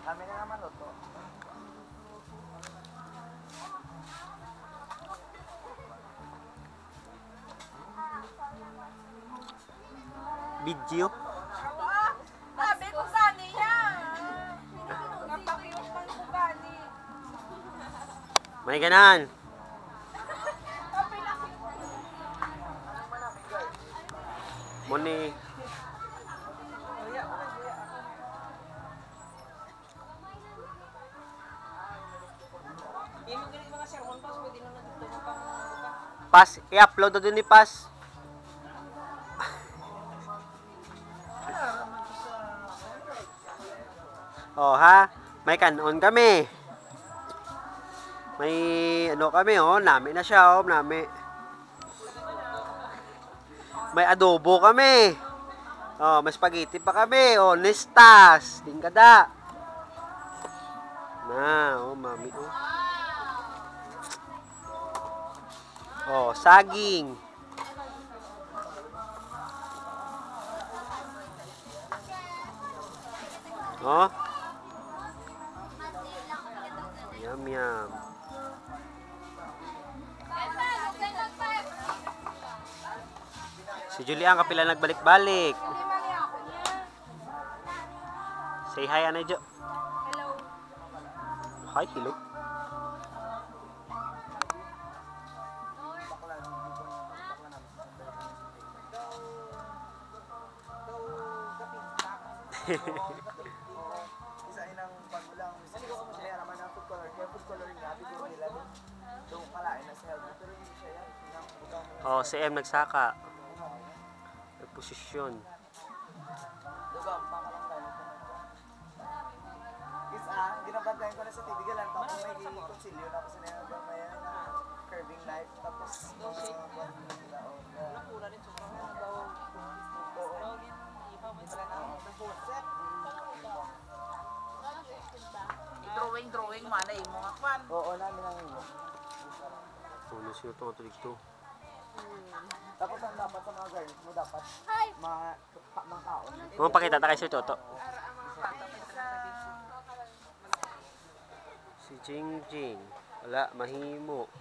Kami na naman luto. Video. Sabi ko gani yan. Napakiyot man ko gani. May ganan. Muni. Pas, i-upload na dun ni Pas. Oh ha, may kanon kami. May ano kami oh, nami na siya oh, nami. May adobo kami. Oh, may spaghetti pa kami. Oh, nestas, tingkada. Na, oh mami oh. Oh, saging. Oh. Yum, yum. Si Julian kapila nagbalik-balik. Say hi, Anay Jo. Hello. Hi, hello. Isa inang pagulang. Kaya naman ang food coloring. Kaya food coloring nga, bigyan nila doon. Doon kalain na sa helmet. Pero hindi siya yan. Oh, si M nagsaka. Nagposisyon. Lugam, pakalang tayo. Isa, ginabantayan ko na sa tibigalan. Tapos may konsilyo. Tapos na yung gamaya na curving knife. Tapos Drawing mana mo nga kwan. oo, namin ang iyo. Ano siya ito nga tulig to? Tapos ang dapat sa mga garnish mo, dapat mga kaon. Kung pakita ta kay Sir Toto. Si Jing Jing. Wala, mahimo.